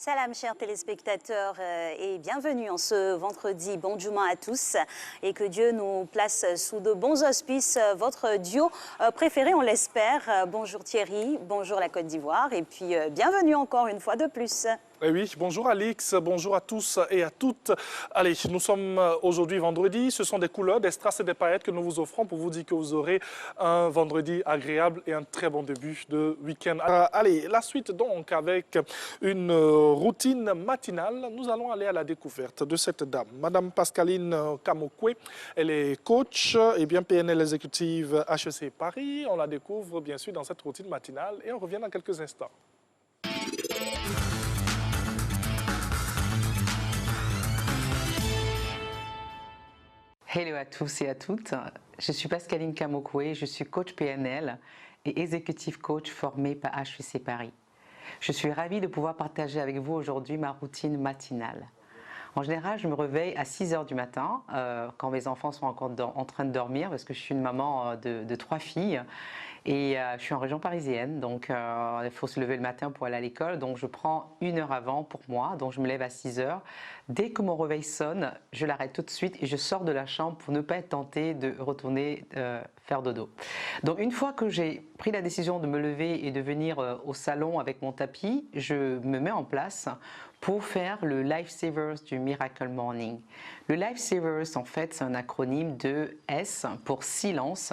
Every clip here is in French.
Salam chers téléspectateurs et bienvenue en ce vendredi. Bon Juma à tous et que Dieu nous place sous de bons auspices. Votre duo préféré, on l'espère. Bonjour Thierry, bonjour la Côte d'Ivoire et puis bienvenue encore une fois de plus. Eh oui, bonjour Alix, bonjour à tous et à toutes. Allez, nous sommes aujourd'hui vendredi, ce sont des couleurs, des strass et des paillettes que nous vous offrons pour vous dire que vous aurez un vendredi agréable et un très bon début de week-end. Allez, la suite donc avec une routine matinale. Nous allons aller à la découverte de cette dame, Madame Pascaline Kamokwe. Elle est coach et bien PNL exécutive HEC Paris. On la découvre bien sûr dans cette routine matinale et on revient dans quelques instants. Hello à tous et à toutes, je suis Pascaline Kamokwe, je suis coach PNL et executive coach formé par HEC Paris. Je suis ravie de pouvoir partager avec vous aujourd'hui ma routine matinale. En général, je me réveille à 6 h du matin quand mes enfants sont encore en train de dormir parce que je suis une maman de 3 filles et je suis en région parisienne, donc il faut se lever le matin pour aller à l'école, donc je prends 1 heure avant pour moi, donc je me lève à 6 h. Dès que mon réveil sonne, je l'arrête tout de suite et je sors de la chambre pour ne pas être tentée de retourner faire dodo. Donc une fois que j'ai pris la décision de me lever et de venir au salon avec mon tapis, je me mets en place pour faire le Lifesavers du Miracle Morning. Le Lifesavers, en fait, c'est un acronyme de S pour silence.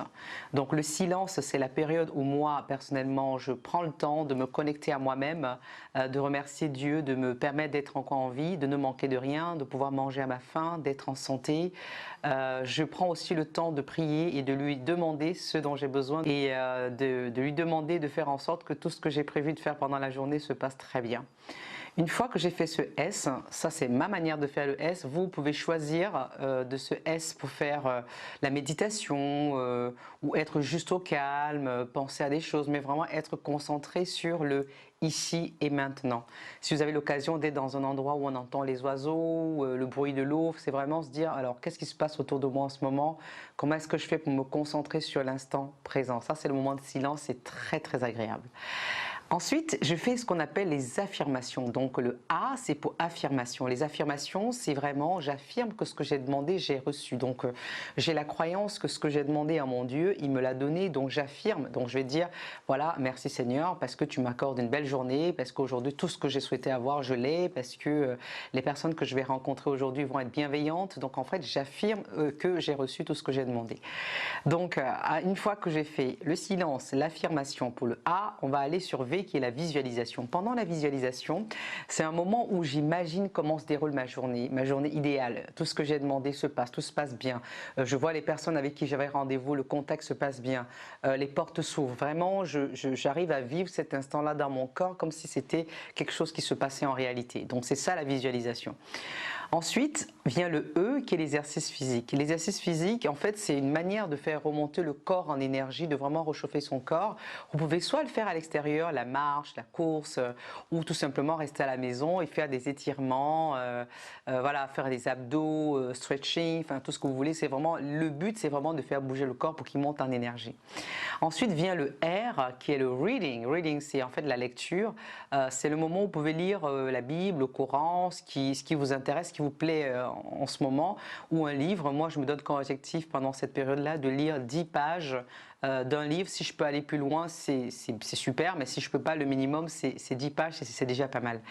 Donc le silence, c'est la période où moi, personnellement, je prends le temps de me connecter à moi-même, de remercier Dieu, de me permettre d'être encore en vie, de ne manquer de rien, de pouvoir manger à ma faim, d'être en santé. Je prends aussi le temps de prier et de lui demander ce dont j'ai besoin et de lui demander de faire en sorte que tout ce que j'ai prévu de faire pendant la journée se passe très bien. Une fois que j'ai fait ce S, ça c'est ma manière de faire le S, vous pouvez choisir de ce S pour faire la méditation ou être juste au calme, penser à des choses, mais vraiment être concentré sur le ici et maintenant. Si vous avez l'occasion d'être dans un endroit où on entend les oiseaux, le bruit de l'eau, c'est vraiment se dire alors qu'est-ce qui se passe autour de moi en ce moment, comment est-ce que je fais pour me concentrer sur l'instant présent. Ça c'est le moment de silence, c'est très très agréable. Ensuite, je fais ce qu'on appelle les affirmations. Donc le A, c'est pour affirmation. Les affirmations, c'est vraiment, j'affirme que ce que j'ai demandé, j'ai reçu. Donc j'ai la croyance que ce que j'ai demandé à mon Dieu, il me l'a donné, donc j'affirme. Donc je vais dire, voilà, merci Seigneur, parce que tu m'accordes une belle journée, parce qu'aujourd'hui, tout ce que j'ai souhaité avoir, je l'ai, parce que les personnes que je vais rencontrer aujourd'hui vont être bienveillantes. Donc en fait, j'affirme que j'ai reçu tout ce que j'ai demandé. Donc une fois que j'ai fait le silence, l'affirmation pour le A, on va aller sur V qui est la visualisation. Pendant la visualisation, c'est un moment où j'imagine comment se déroule ma journée idéale. Tout ce que j'ai demandé se passe, tout se passe bien. Je vois les personnes avec qui j'avais rendez-vous, le contact se passe bien, les portes s'ouvrent. Vraiment, j'arrive à vivre cet instant-là dans mon corps comme si c'était quelque chose qui se passait en réalité. Donc c'est ça la visualisation. Ensuite vient le E qui est l'exercice physique. L'exercice physique, en fait, c'est une manière de faire remonter le corps en énergie, de vraiment réchauffer son corps. Vous pouvez soit le faire à l'extérieur, la marche, la course, ou tout simplement rester à la maison et faire des étirements, voilà, faire des abdos, stretching, enfin tout ce que vous voulez. C'est vraiment le but, c'est vraiment de faire bouger le corps pour qu'il monte en énergie. Ensuite vient le R qui est le reading. Reading, c'est en fait la lecture. C'est le moment où vous pouvez lire la Bible, le Coran, ce qui vous intéresse, ce qui vous plaît en ce moment, ou un livre. Moi, je me donne comme objectif pendant cette période-là de lire 10 pages d'un livre. Si je peux aller plus loin, c'est super, mais si je peux pas, le minimum, c'est 10 pages, c'est déjà pas mal.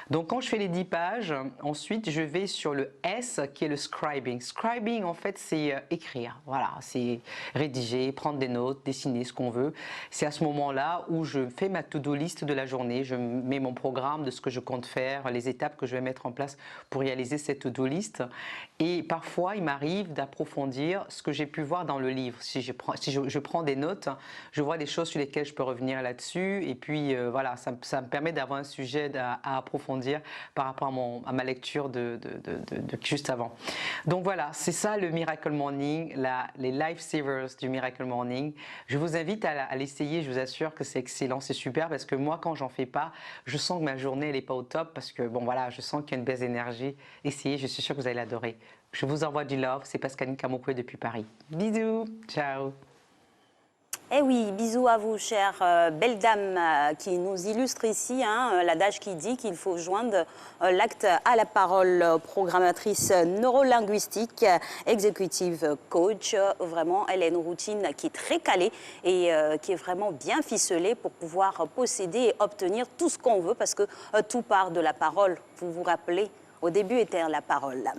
Donc, quand je fais les 10 pages, ensuite, je vais sur le S, qui est le scribing. Scribing, en fait, c'est écrire. Voilà, c'est rédiger, prendre des notes, dessiner ce qu'on veut. C'est à ce moment-là où je fais ma to-do list de la journée. Je mets mon programme de ce que je compte faire, les étapes que je vais mettre en place pour réaliser cette to-do list. Et parfois, il m'arrive d'approfondir ce que j'ai pu voir dans le livre. Si je prends des notes, je vois des choses sur lesquelles je peux revenir là-dessus. Et puis, voilà, ça me permet d'avoir un sujet à approfondir par rapport à ma lecture de juste avant. Donc voilà, c'est ça le Miracle Morning, les Lifesavers du Miracle Morning. Je vous invite à l'essayer, je vous assure que c'est excellent, c'est super parce que moi, quand j'en fais pas, je sens que ma journée, elle n'est pas au top parce que, bon voilà, je sens qu'il y a une baisse d'énergie. Essayez, je suis sûre que vous allez l'adorer. Je vous envoie du love, c'est Pascaline Kamokwe depuis Paris. Bisous, ciao. Eh oui, bisous à vous, chère belle dame qui nous illustre ici, hein, l'adage qui dit qu'il faut joindre l'acte à la parole. Programmatrice neurolinguistique, exécutive coach. Vraiment, elle a une routine qui est très calée et qui est vraiment bien ficelée pour pouvoir posséder et obtenir tout ce qu'on veut parce que tout part de la parole. Vous vous rappelez, au début était la parole.